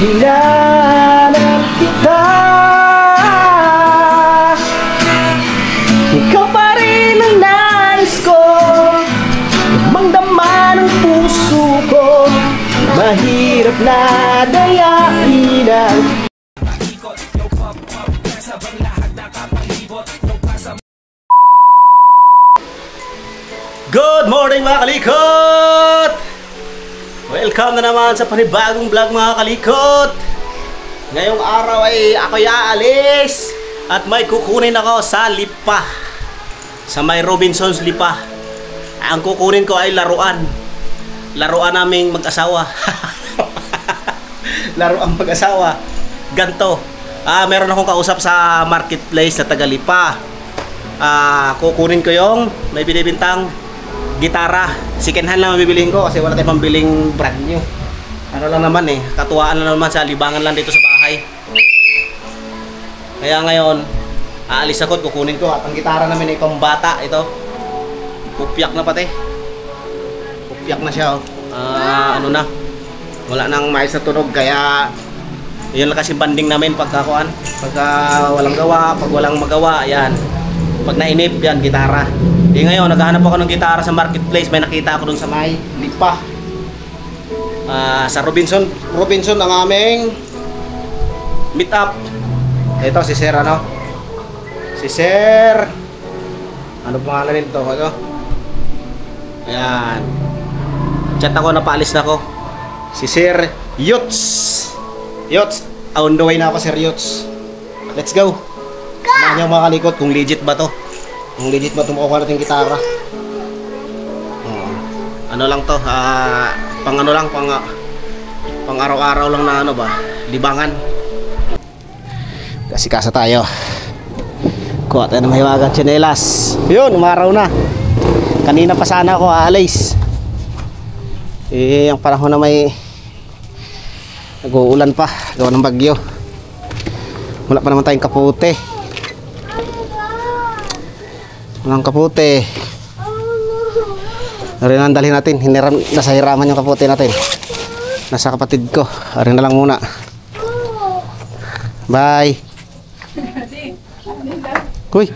Hinanap kita, ikaw pa rin ang nais ko, damang-dama ng puso ko, mahirap na dayain ang Good morning mga kalikot! Welcome na naman sa panibagong vlog mga kalikot. Ngayong araw ay ako'y aalis at may kukunin ako sa Lipa, sa may Robinsons Lipa. Ang kukunin ko ay laruan. Laruan naming mag-asawa. Laruan mag-asawa. Ganto. Meron akong kausap sa marketplace na taga Lipa. Kukunin ko yung may binibintang gitara. Second hand lang bibilihin ko kasi wala tayong pambiling brand new. Ano lang naman eh, katuwaan lang naman, sa libangan lang dito sa bahay. Kaya ngayon, aalis ako at kukunin ko. At ang gitara namin ay pambata. Ito, pupyak na pati. Pupyak na siya. Ano na, wala nang mais na tunog. Kaya yun lang kasi banding namin pagka walang gawa, pag walang magawa, ayan. Pag nainip, yan, gitara. Ngayon, naghahanap ako ng gitara sa marketplace. May nakita ako dun sa may Lipa. Sa Robinson ang aming meet up. Ito si Sir, ano? Si Sir, ano pangalan nito? Ito. Ayan. Chat ako, napaalis na ako. Si Sir Yots. On the way na ako, Sir Yots. Let's go. Ano nyo mga kalikot, kung legit ba to? Kung legit ba tumukuha natin gitara? Ano lang to? Pang araw-araw lang na ano ba? Libangan. Kasi kasa tayo. Kuha tayo ng mahiwagang tsinelas. Yun, umaraw na. Kanina pa sana ako aalis. Ang panahon na may nag-uulan pa. Gawa ng bagyo. Wala pa naman tayong kapote. Walang kapote. Rin ang dalhin natin. Nasa hiraman yung kapote natin. Nasa kapatid ko. Rin na lang muna. Bye. Uy,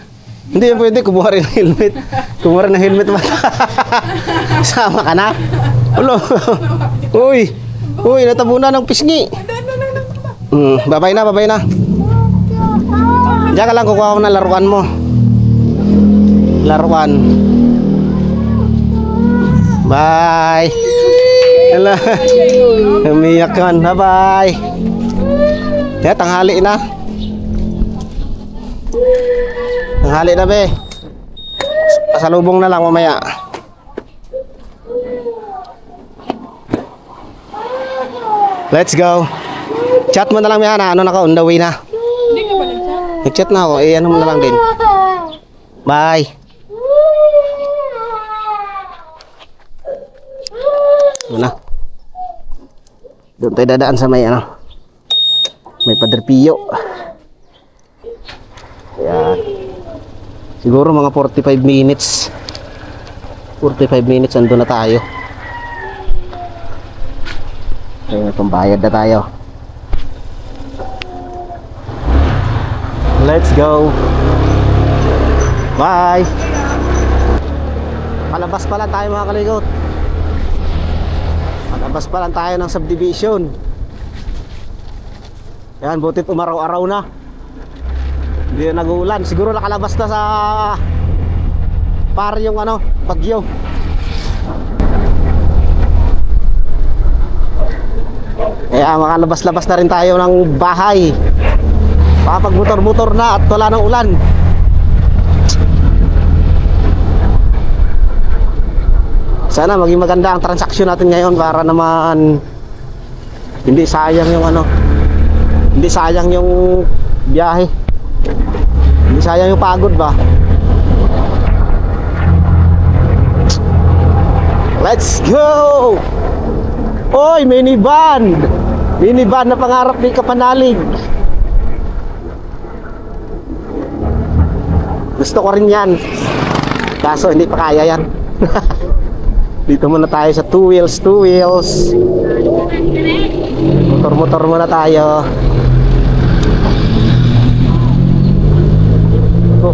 hindi yan pwede. Kumuha rin ng helmet. Kumuha rin ng helmet. Sama ka na? Ulo. Uy, natabunan ng pisngi. Babay na. Diyan ka lang, kukuha ko ng laruan mo. Laruan. Bye. Hello. Umiyak kan. Bye. Ya, tanghali na. Tanghali na be. Pasalubong na lang mamaya. Let's go. Chat mo na lang Mihana. Ano na ka? On the way na. Hindi ka pa nag-chat? Nag-chat na ako. Ano mo na lang din. Bye. Una. Doon tayo dadaan sa may may Padre Pio. Ayan. Siguro mga 45 minutes. 45 minutes andun na tayo. Ayun, pambayad na tayo. Let's go. Bye. Palabas pa lang tayo mga kalikot. Palabas pa lang tayo ng subdivision. Yan, butit umaraw-araw na. Hindi na nag-uulan. Siguro nakalabas na sa par yung bagyo. Kaya makalabas-labas na rin tayo ng bahay. Pag motor-motor na at wala ng ulan. Sana maging maganda ang transaksyon natin ngayon para naman hindi sayang yung hindi sayang yung biyahe. Hindi sayang yung pagod ba. Let's go! Oy, minivan! Minivan na pangarap ni Kapanalig. Gusto ko rin yan. Kaso hindi pa kaya yan. Dito muna tayo sa two wheels. Motor muna tayo.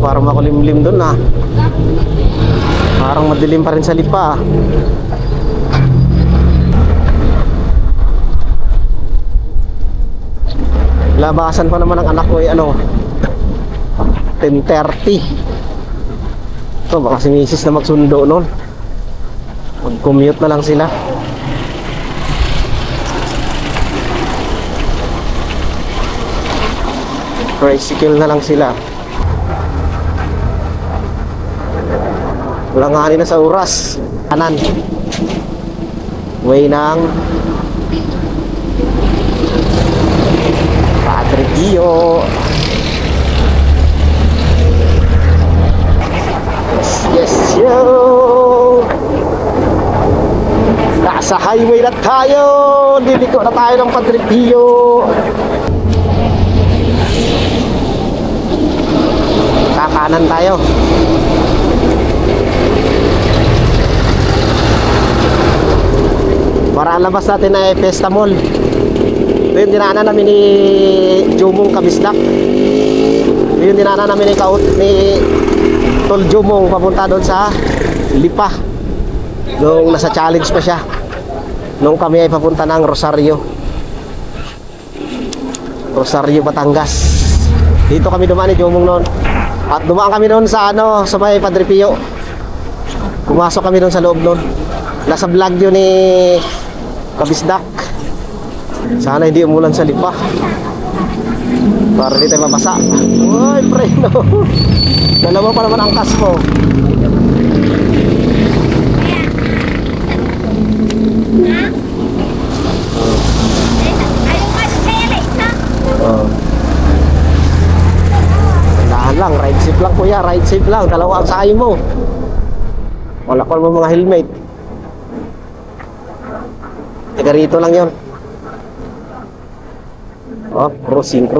Parang makulimlim dun ah. Parang madilim pa rin sa Lipa. Labasan pa naman ang anak ko ay 10:30. So baka si misis na magsundo nun. Mag-commute na lang sila. Tricycle na lang sila. Walang nga na sa oras. Kanan. Way ng Padre Pio. Yes, yo! Nasa highway na tayo. Liliko na tayo ng Padre Pio. Kakanan tayo. Para ang labas natin ay Fiesta Mall. Ito yung dinaanan namin ni Jumong Kabisdak. Ito yung dinaanan namin ni Tol Jumong papunta doon sa Lipa. Nung nasa challenge pa siya. Nung kami ay papunta ng Rosario, Batangas. Dito kami dumaan ni Jumong noon. At dumaan kami noon sa sa may Padre Pio. Pumasok kami doon sa loob noon. Nasa vlog yun ni Kabisdak. Sana hindi umulan sa Lipa para hindi tayo mabasa. Uy, preno. Dalawa pa naman ang kas mo. Dahan lang, ride safe lang kuya, ride safe lang. Dalawa ang sayo mo. Wala ko naman mga helmet. Taga rito lang yon. Oh, cruising.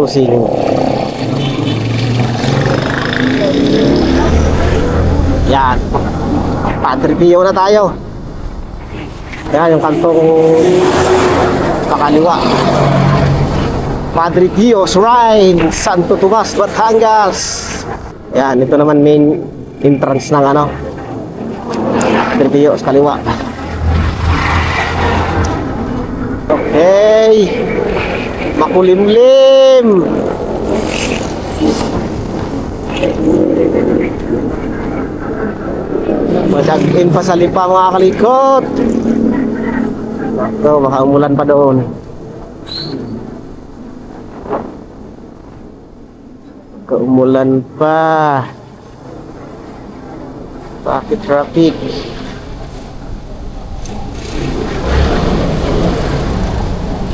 Yan. Padre Pio na tayo. Yan yung kantong pakaliwa. Padre Pio Shrine, Santo Tomas, Batangas. Yan, ito naman main entrance ng Padre Pio sa kaliwa. Okay. Makulimlim. Masagin pa sa Lipa mga kalikot. Ito, baka umulan pa doon. Umulan pa. Traffic.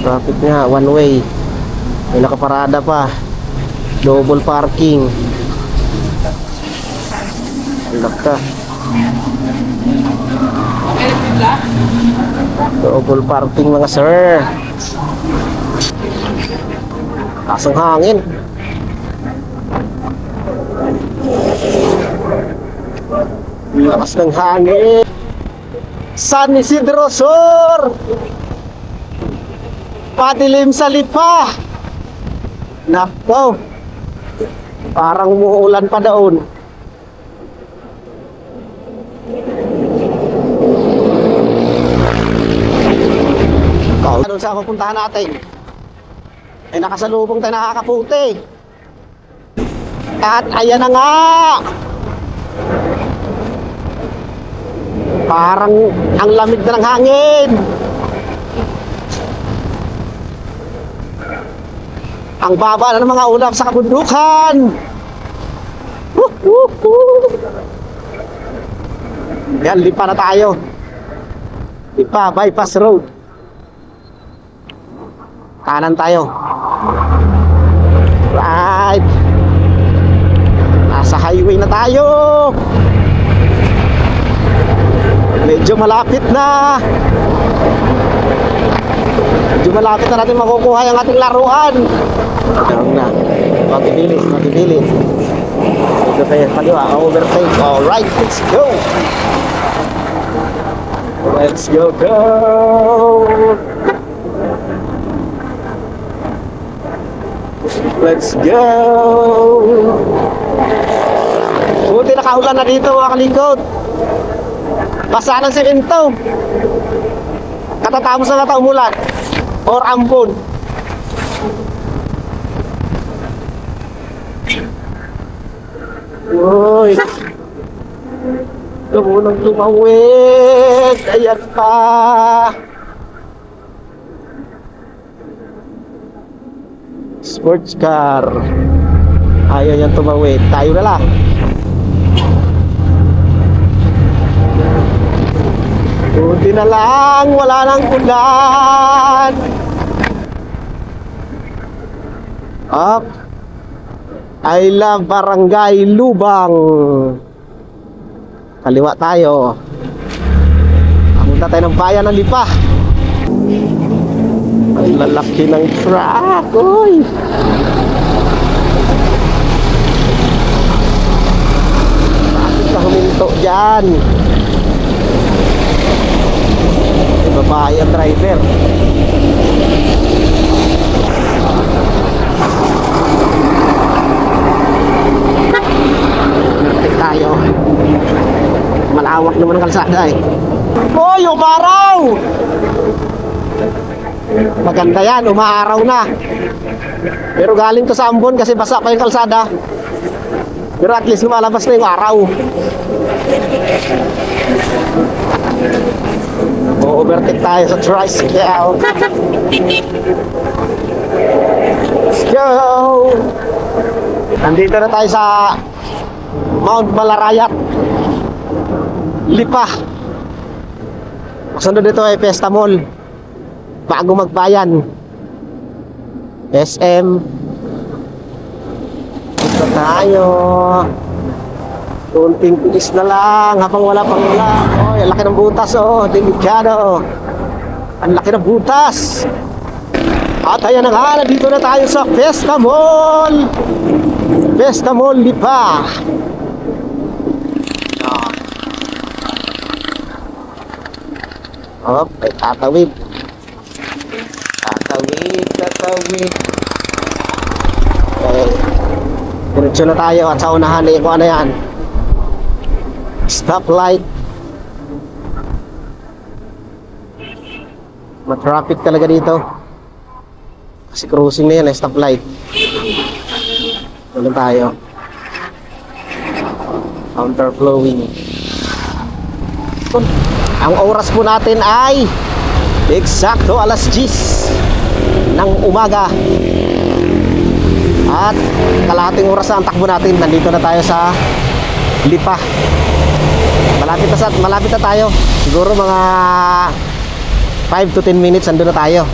Traffic nga, one way. May nakaparada pa. Double parking. Alak ka. Double parking mga sir. Lakas ng hangin. Lakas ng hangin. San Isidro Sur. Patilim sa Lipa. Nako. Parang umuulan pa doon. Doon sa pupuntahan natin ay nakasalubong tayo nakakaputi. At ayan na nga. Parang ang lamig na ng hangin. Ang baba na ng mga ulap sa kabundukan. Yan, Lipa na tayo. Lipa, bypass road. Kanan tayo. Right. Nasa highway na tayo. Medyo malapit na. Medyo malapit na natin makukuha yung ating laruan. Ayan na. Magbibilis. Ito tayo, kaliwa, overtake. Alright, let's go. Let's go. Let's go. Buti nakaulan na dito mga kalikot. Basa ng semento. Katatapos na nata umulan. Or ampon. Uy. Lumunang tumawid. Ayan pa. Sports car. Ayaw niyang tumawid. Tayo na lang. Buti na lang. Wala nang ulan. Up. I love Barangay Lubang. Kaliwa tayo. Punta tayo ng bayan ng Lipa. Ang lalaki ng truck. Uy. Bakit ka huminto dyan? May babae ang driver. Tayo. Malawak naman ang kalsada eh. Hoy, umaraw! Maganda yan, umaaraw na. Pero galing to sa Ambon kasi basa pa yung kalsada. Pero at least lumalabas na yung araw. O-overtake tayo sa tricycle. Let's go! Nandito na tayo sa Mount Malarayat, Lipa. Kasunod dito ay Fiesta Mall. Bago magbayan, SM. Dito tayo. Kunting tiis na lang habang wala pang ulan. Oh, ang laki ng butas oh, delikado. Ang laki ng butas. At ayan na nga, dito na tayo sa Fiesta Mall. Fiesta Mall Lipa. Oh, ay tatawid. Tatawid. Okay. Diretso na tayo at sa unahan eh, kung ano yan. Stoplight. Ma-traffic talaga dito. Kasi cruising na yan eh, stoplight. Doon tayo. Counterflowing. Ang oras po natin ay eksakto alas 10 ng umaga. At kalahating oras na ang takbo natin. Nandito na tayo sa Lipa. Malapit na tayo. Siguro mga 5 to 10 minutes andun na tayo.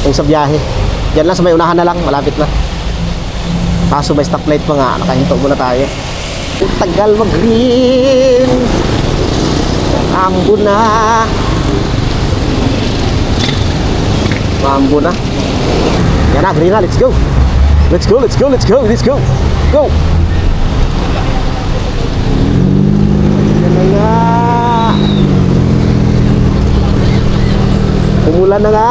Kung sa biyahe. Diyan lang sa may unahan na lang. Malapit na. Kaso may stoplight pa nga. Nakahinto muna tayo. Tagal mag-green. Mambo na. Yan na, green na. Let's go. Go. Yan na nga. Umulan na nga.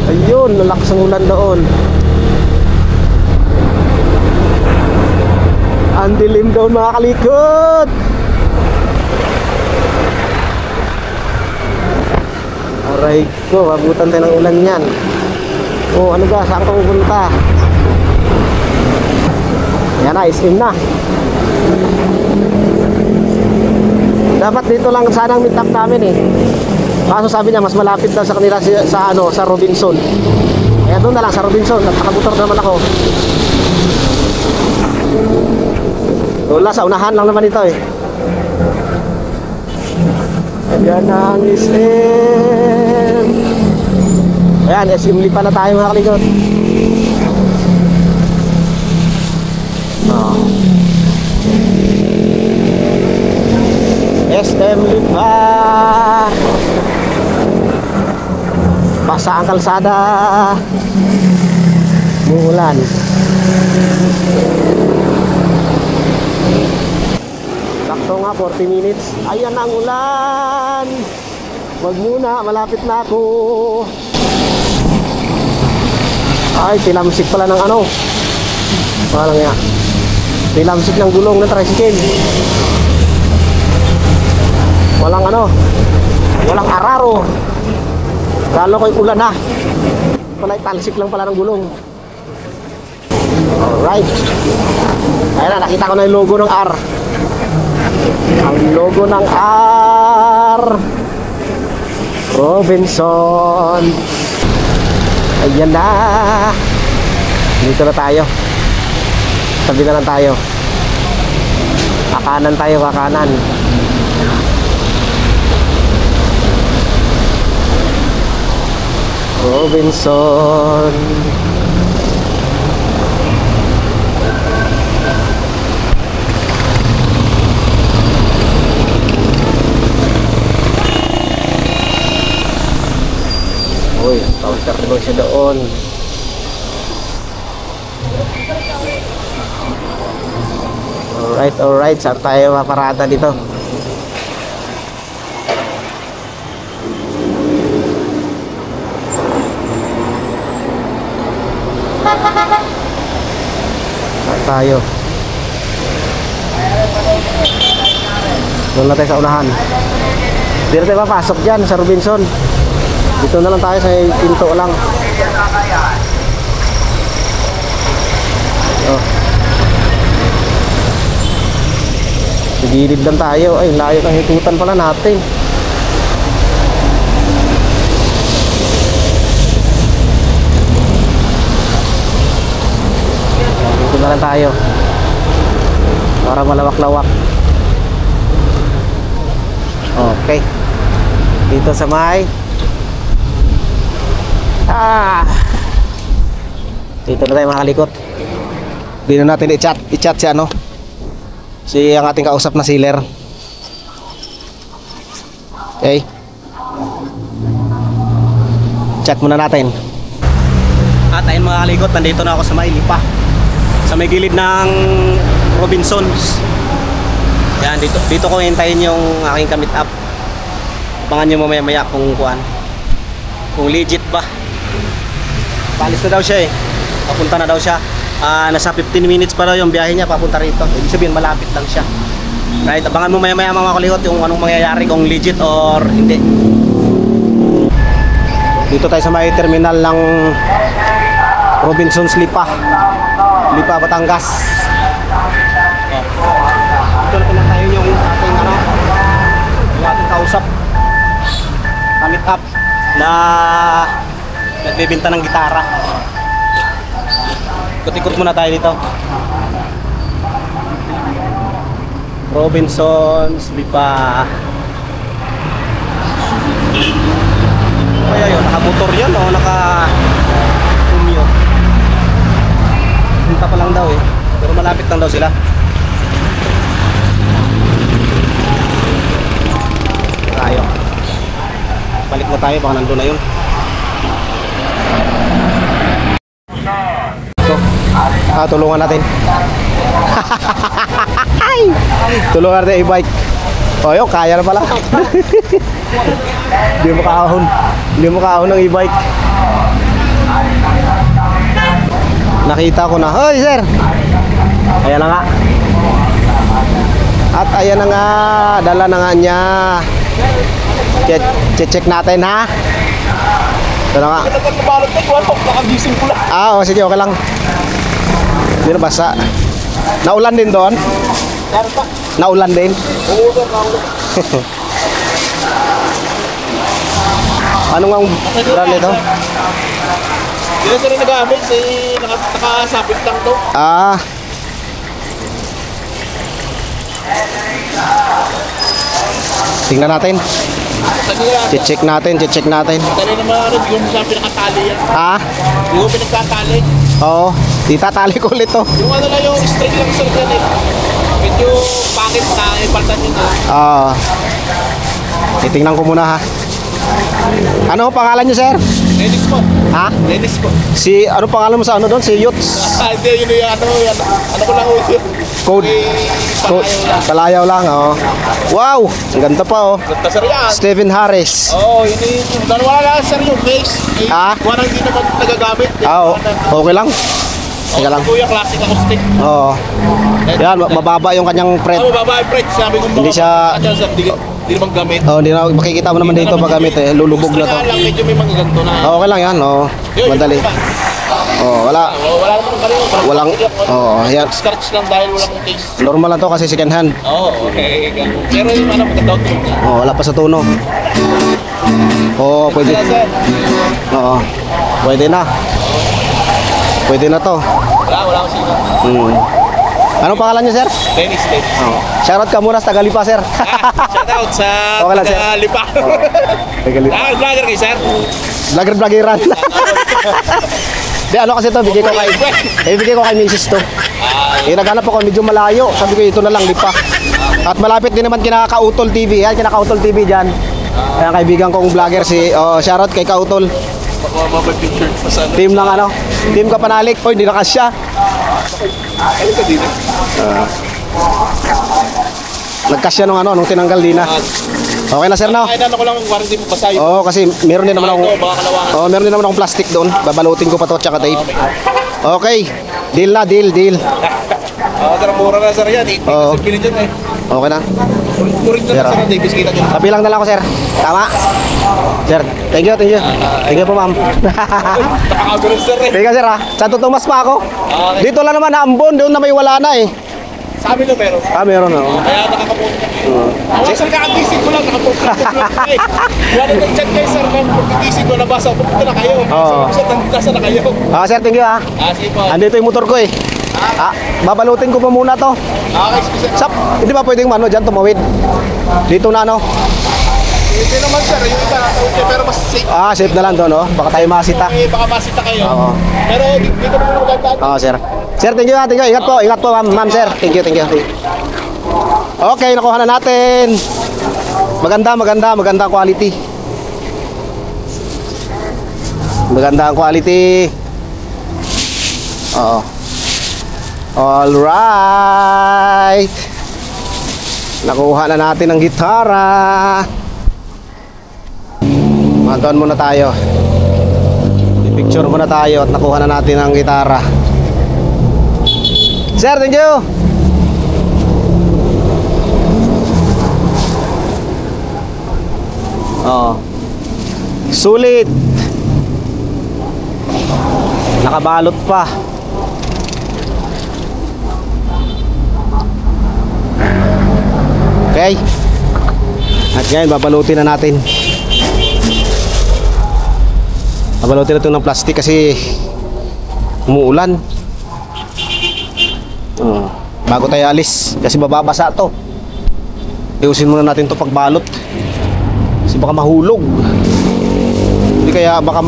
Ayun, nalakas ang ulan doon. Ang dilim daw mga kalikot. Aray ko, abutan tayo ng ulan yan. Oh, ano ba? Saan ka pupunta? Yan na, SM na. Dapat dito lang sana ang meet up namin eh. Kaso sabi niya, mas malapit daw sa kanila sa Robinson. Kaya doon na lang sa Robinson. Nakamotor naman ako. Wala, sa unahan lang naman ito eh. Ayan ang SM. Ayan, SM Lipa na tayo mga kalikot. SM Lipa. Basa ang kalsada. Umulan. Sakto nga, 40 minutes. Ayan ang ulan. Wag muna, malapit na ako. Ay, tinamsik pala ng ano. Parang nga. Tinamsik ng gulong ng tricycle. Walang ano. Walang araro. Kala ko'y ulan na. Pala, talsik lang pala ng gulong. Alright. Ayan na, nakita ko na yung logo ng R. Ang logo ng R. Robinson. Ayan na. Dito na tayo. Tabi na lang tayo. Kakanan tayo, kakanan. Robinson. Uy, counter doon siya doon. Alright. Saan tayo maparada dito? Saan tayo? Doon na tayo sa unahan. Dito tayo papasok dyan sa Robinson. Dito na lang tayo sa pinto lang. Oh. Sa gilid lang tayo. Ay, layo ng hikutan pala natin. Dito na lang tayo. Para malawak-lawak. Okay. Dito sa may dito na tayo makalikot. Dito natin i-chat si ano, si ang ating kausap na sealer. Okay, chat muna natin. At ayun mga kalikot, nandito na ako sa may Lipa, sa may gilid ng Robinsons. Yan, dito ko hintayin yung aking kamit up. Abangan nyo mamaya kung legit ba. Palis na daw siya eh. Papunta na daw siya. Nasa 15 minutes pa daw yung biyahe niya papunta rito. Ibig sabihin malapit lang siya. Right, abangan mo maya mga kalihot yung anong mangyayari, kung legit or hindi. Dito tayo sa may terminal ng Robinsons Lipa, Batangas. Ito na pinatayo yung ating ano, yung ating kausap, kamit up na nagbebenta ng gitara. Ikot-ikot muna tayo dito. Robinsons Lipa. Kaya yun, nakamotor yun o naka-umyo. Punta pa lang daw eh, pero malapit lang daw sila. Tayo. Balik na tayo, baka nandun na yun. So, tulungan natin. Tulungan natin i-bike. O yun, kaya na pala. Hindi mo kaahon ng e-bike. Nakita ko na. Hoy sir, ayan na nga. At ayan na nga, dala na nga niya. Check natin ha. Ito na nga. O sige, okay lang. Hindi na basa. Naulan din doon? Naulan din? Ano nga ang brand nito? Hindi na rin nagamit, nakasabit lang to. Tingnan natin. Check natin. Dali naman yung sa pinakatali yan. Yung pinagkatali. Oo, itatali ko ulit to. Yung ano lang yung string lang sa dyan eh. Medyo pangit na ipaltan yun eh. Titingnan ko muna ha. Ano pangalan niyo sir? Dennis po. Ha? Dennis po. Si, ano pangalan mo sa ano doon? Si Yutz. Hindi, yun yung ano ko lang ulit yun. Code. Palayaw lang, oh. Wow! Ang ganda pa, oh. Ganda sir yan. Stephen Harris. Oo, yun yung, wala lang sir yung base. Ah? Wala hindi naman nagagamit. Ah, okay lang. Teka lang. Kuya, classic acoustic. Oo. Yan, mababa yung kanyang fret. Mababa yung fret. Sabi ko Hindi siya- Hindi naman gamit. Oh, hindi na makikita mo naman dito pag gamit eh. Lulubog na to. Lang, medyo may mga ganito na. Okay lang yan, oh. Madali. Oh, wala. Wala naman pareho. Walang, oh, yan. Scratch lang dahil walang case. Normal lang to kasi second hand. Oo, okay. Pero yung ano, maganda ito. Oh, wala pa sa tuno. Oh, pwede. Sir. Oo. Pwede na. Pwede na to. Wala akong sino. Anong pangalan niyo, sir? Dennis. Oh. Shoutout ka muna sa Tagalipa, sir. Shoutout sa Okay lang, sir. Lipa. Tagalipa. Vlogger kayo, sir. Vlogger-vloggeran. Di, ano kasi to, bigay ko kay Mrs. to. Naghanap ako, medyo malayo. Sabi ko, ito na lang, Lipa. At malapit din naman kina Kautol TV. Yan, kina Kautol TV dyan. Kaya kaibigan kong vlogger si, shoutout kay Kautol. Mapapicture pa sa Team ng ano, Team Kapanalik. Oy, hindi na kasya. Ano ka din? Nagkasya nung ano, nung tinanggal din na. Okay na, sir, no? Kaya na ko lang warranty mo basahin. Oo, kasi meron din naman akong, Baka kalawangan. meron din naman akong plastic doon. Babalutin ko pa to, tsaka tape. Okay, deal na, deal. Tara, mura na sir yan. Oo. Kasi pinidyan eh. Okay na. Kurit na Sir, sir, Davis kita dyan. Kapi lang na lang ako, sir. Tama? Sir, thank you. Thank you po, ma'am. Nakakagulong sir eh. Thank you, sir, ha. Santo Tomas pa ako. Okay. Dito lang naman, Ambon. Doon na may wala na, eh. Sabi na meron. Meron, no? Kaya nakakapunta. Ako sir, kakagising ko lang. Nakapunta ko eh. Wala nang chat kayo sir. Nakagising ko, nabasa. Pupunta na kayo. Oo. Sir, nasa na kayo. Sir, thank you, ha. Sige po. Andito yung motor ko, eh. Babalutin ko pa muna to. Okay, sige sir. Hindi ba pwedeng ano, dyan tumawid? Dito na, no? Hindi naman sir, yung iba natawid kayo, pero mas safe. Safe na lang doon, no? Baka tayo masita. Baka masita kayo. Oo. Pero dito naman magandaan. Sir. Sir, thank you, ha. Thank you. Ingat po, ma'am, sir. Thank you. Okay, nakuha na natin. Maganda ang quality. Maganda ang quality. Oo. Alright. Nakuha na natin ang gitara. Doon muna tayo. I-picture muna tayo at nakuha na natin ang gitara. Sir, thank you. Sulit. Nakabalot pa. Okay. At ngayon, babalutin na natin. Babalutin na ito ng plastic kasi umuulan. Bago tayo alis, kasi bababasa to. Iusin muna natin to pagbalot. Kasi baka mahulog. Hindi kaya baka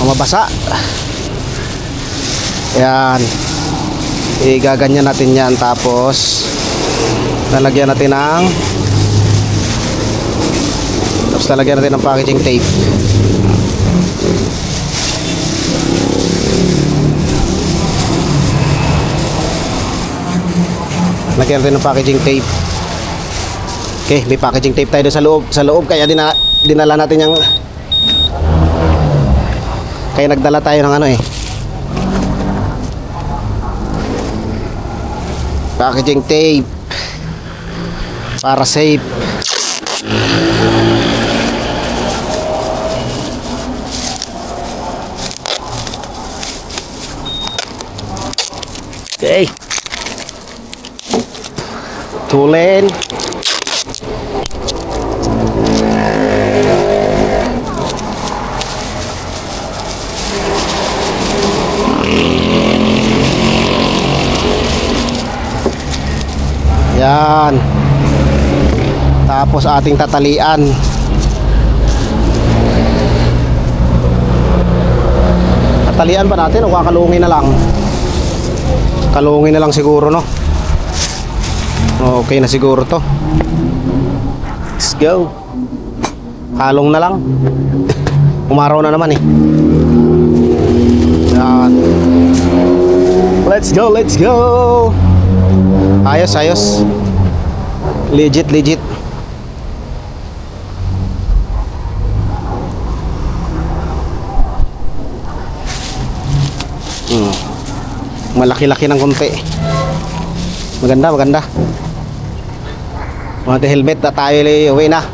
mabasa. Yan. Gaganyan natin yan. Tapos lalagyan natin ng packaging tape. Lagyan natin ng packaging tape. Okay, may packaging tape tayo doon sa loob kaya dinala natin yung kaya nagdala tayo ng ano eh. Packaging tape para safe. Okay. Tulin. Yan. Tapos ating tatalian. Tatalian pa natin o kakalungin na lang? Kalungin na lang siguro, no? Okay na siguro to. Let's go. Halong na lang. Umaraw na naman eh. Yan. Let's go, let's go. Ayos, ayos. Legit, legit. Malaki-laki ng konti. Maganda, maganda. Mga helmet na tayo uwi na.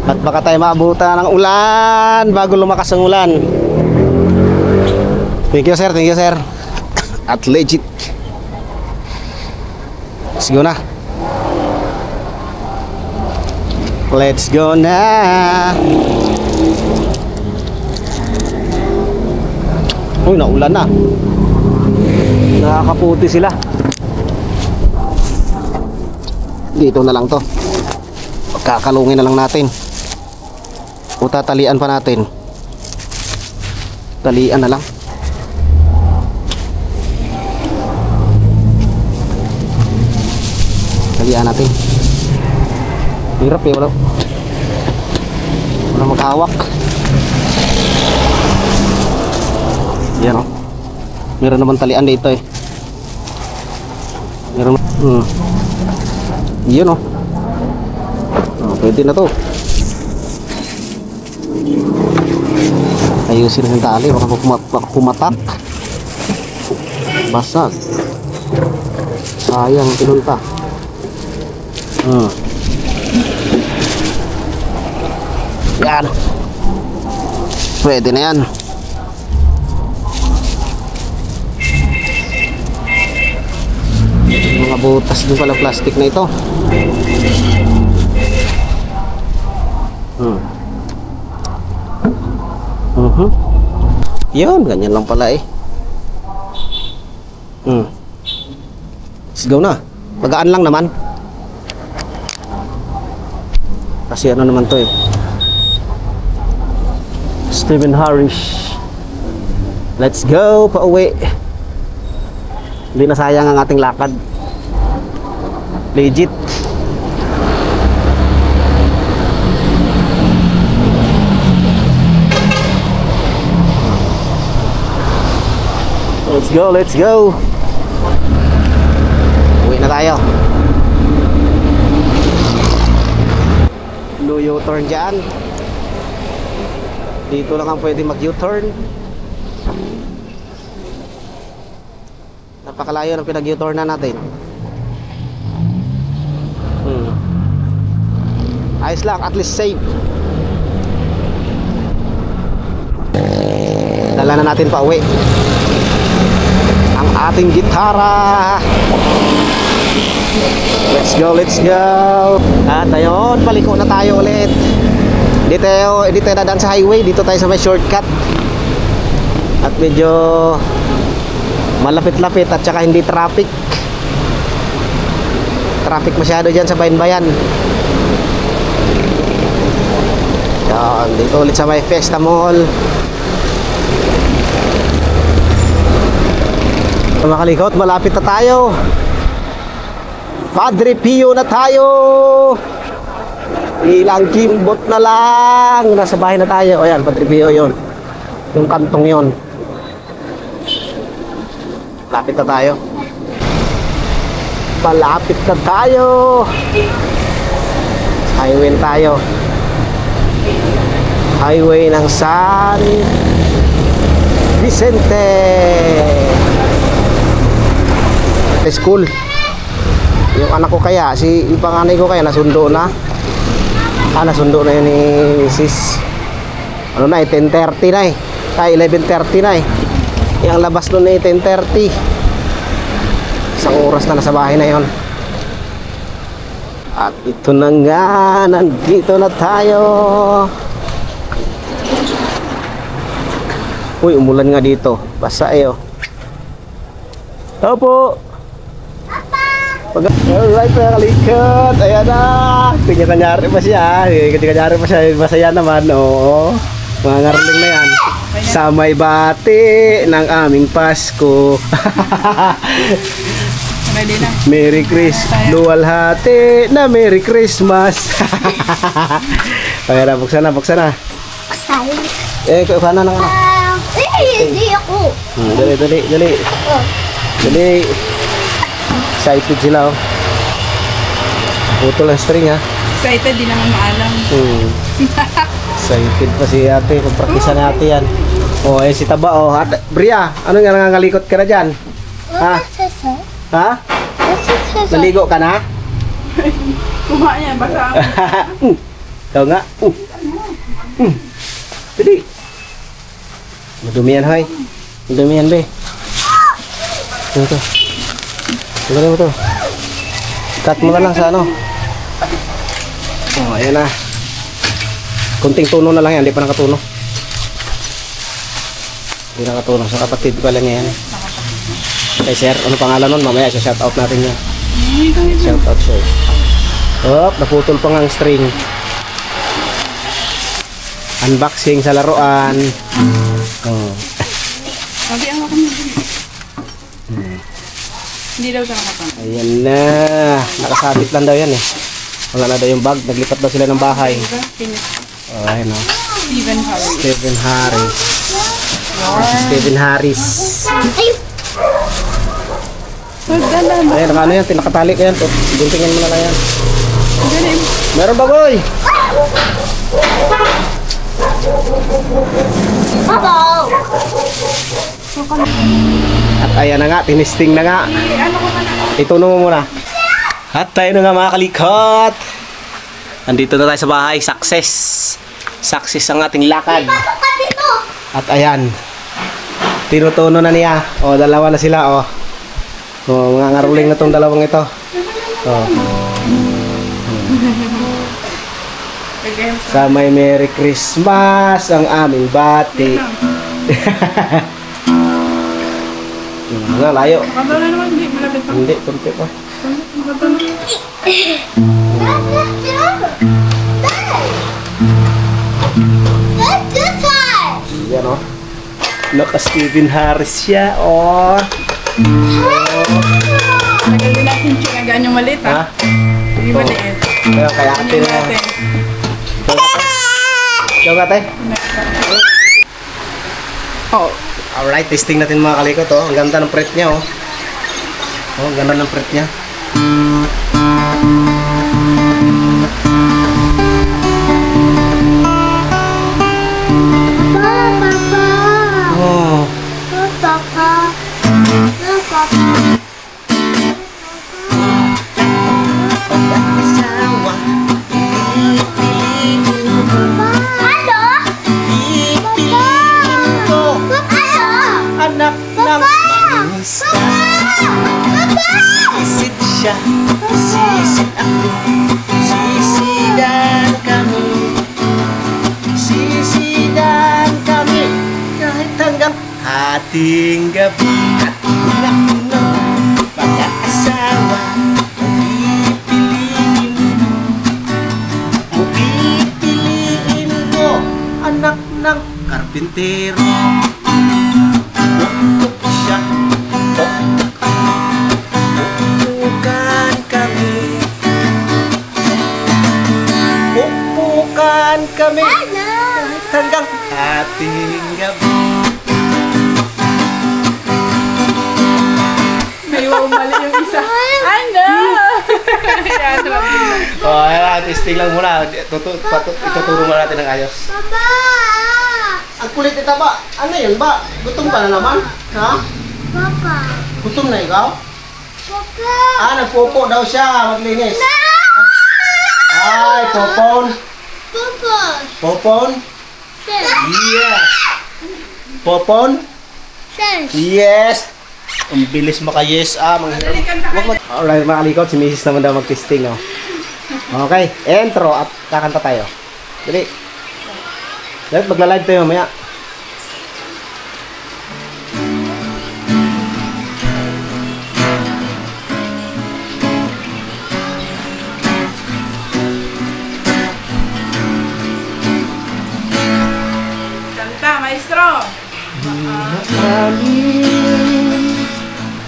At baka tayo maabutan ng ulan bago lumakas ang ulan. Thank you sir, thank you sir. At legit. Let's go na. Let's go na. Uy, naulan na. Nakakaputi sila. Dito na lang to. Kakalungin na lang natin. O tatalian pa natin. Talian na lang. Talian natin. Hirap eh, wala maghawak. Yan o. Meron naman talian dito eh. Meron. Yun o. Pwede na to. Ayusin yung tali, baka pumatak. Basag. Sayang pinunta. Yan. Pwede na yan. Mga butas din pala plastic na ito. Yun, ganyan lang pala eh. Let's go na. Magaan lang naman. Kasi ano naman to eh. Stephen Harris. Let's go, pauwi. Hindi na sayang ang ating lakad. Legit. Let's go, let's go. Uwi na tayo. No U-turn dyan. Dito lang ang pwede mag U-turn. Napakalayo ng pinag-U-turn na natin. Ayos lang, at least safe. Dala na natin pa uwi ang ating gitara. Let's go, let's go. At ayun, paliko na tayo ulit. Hindi tayo dadaan sa highway. Dito tayo sa may shortcut. At medyo malapit-lapit at saka hindi traffic. Traffic masyado dyan sa bayan-bayan. Yan, dito ulit sa may Fiesta Mall. Mga kalikot, malapit na tayo. Padre Pio na tayo. Ilang kimbot na lang. Nasa bahay na tayo. O yan, Padre Pio yun. Yung kantong yun. Malapit na tayo. Malapit na tayo. Highway tayo. Highway ng San Vicente. School. Yung anak ko kaya, yung panganay ko kaya nasundo na. Nasundo na yun ni Mrs. Ano na eh, 10:30 na eh. 11:30 na eh. Yung labas nun eh, 10:30. Isang oras na nasa bahay na yun. At ito na nga, nandito na tayo. Uy, umulan nga dito. Basa eh oh. Opo. Alright mga kalikot. Ayan na. Kanya-kanyari pa siya. Kanya-kanyari pa siya. Masaya naman. Oo. Mga ngarling na yan. Sa may bati ng aming Pasko. Ready na. Merry Christmas. Luwalhati na Merry Christmas. Kaya na, buksan na, buksan na. Kuha na lang. Hindi ako. Dali, dali, dali. Dali. Excited sila, oh. Putol ang string, ha. Excited, di naman maalam. Excited pa si ate. Pagpraktisa na ate yan. Oh, si Taba, oh. Bria, ano nga nangangalikot ka na dyan? Ha? Ha? Naligo ka na? Kuha niya, basa ako. Ito nga. Pwede. Madumihan, hoy. Madumihan, be. Ito. Ito mo to. Cut mo na lang sa ano. Oh, ayan na. Kunting tuno na lang yan. Hindi pa nakatuno. Hindi nakatuno. Sa kapatid ko lang yan. Okay, sir. Ano pangalan nun? Mamaya shout out natin yan. Shout out, sir. Oh, naputol pa nga ang string. Unboxing sa laruan. Oh. Sabi ang ako mo. Hindi daw siya nakapang. Ayan na. Nakasabit lang daw yan eh. Wala na daw yung bag. Naglipat daw sila ng bahay. Oh, ayun o. Stephen Harris. Stephen Harris. Stephen Harris. Ayan, ano yan? Tinakatali ko yan. Guntingin mo na lang yan. Meron ba, boy? At ayan na nga, tinisting na nga. Ituno mo muna. At tayo na nga mga kalikot. Andito na tayo sa bahay. Success. Success ang ating lakad. At ayan. Tinutuno na niya. O, dalawa na sila. O, mga ngaruling na tong dalawang ito. O. Sa may Merry Christmas ang aming bati. Mga layo. Makatala naman, hindi. Malapit pa. Hindi, kunti pa. Yan o. Naka Stephen Harris siya. O. Tagal din natin chinagaan yung maliit, Ha? ha? Hindi ba liit? Kaya kaya Hindi atin na. natin. Ikaw nga tayo. Oh. Alright, testing natin mga kalikot. Oh. Ang ganda ng print niya. Oh. Oh, ang ganda ng print niya. Oh. Anak ng manis ka. Sisid siya, sisid ako. Sisidan kami. Sisidan kami. Kahit hanggang hating gabi. At anak ng pag-aasawa. Pipiliin ko. Anak ng karpintero. Kami kahit hanggang ating gabi. May mali yung isa. Ano? Yan, Oh, ayan, testing lang muna. Ituturo mo natin ng ayos. Papa! Ang kulit ito ba? Ano yun ba? Gutom ka na naman? Ha? Papa! Gutom na ikaw? Papa! Nagpopo daw siya. Maglinis. Ay, popon. Papa! Popon? Yes. Popon? Yes. Ang bilis maka-yes Alright mga kalikot, si Mrs. naman daw mag-testing. Oh. Okay, intro at kakanta tayo. Dali. Dali, magla-live tayo mamaya. Kanta, maestro!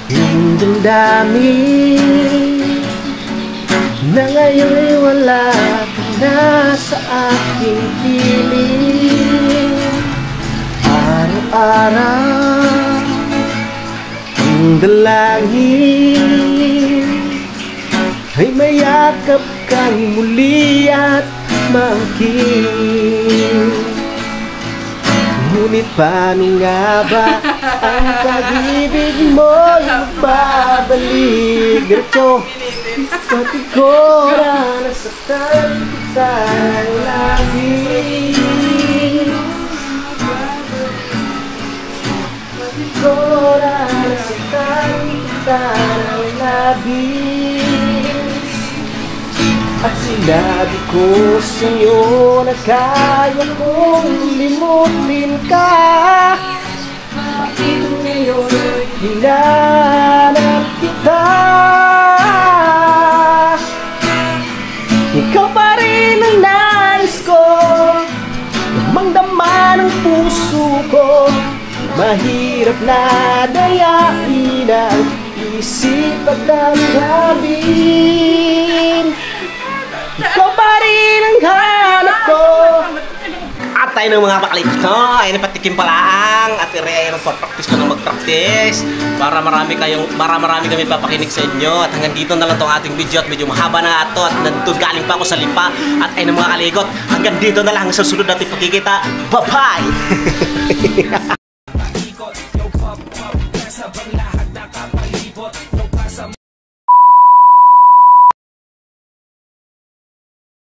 Hindi damdamin na ngayon'y wala ka na sa aking piling. Araw-araw ang dalangin ay mayakap kang muli at maangkin. Ngunit paano nga ba ang pag-ibig mo'y magbabalik? Diretso, pati ko na nasaktan kita ng labis. Pati ko na nasaktan kita ng labis. At sinabi ko sa'yo na kaya kong limutin ka. Bakit ngayon hinanap kita? Ikaw pa rin ang nais ko, damang-dama ng puso ko. Mahirap na dayain ang isip at damdamin. Ikaw pa rin ang hanap ko. At tayo ng mga baklit, no? Ay napatikim pa lang. At i-react ng pag-practice ko ng mag-practice para marami kami papakinig sa inyo. At hanggang dito na lang tong ating video. At medyo mahaba na nga ito. At nandun galing pa ako sa Lipa. At ay ng mga kalikot, hanggang dito na lang sa susunod natin pagkikita. Bye-bye!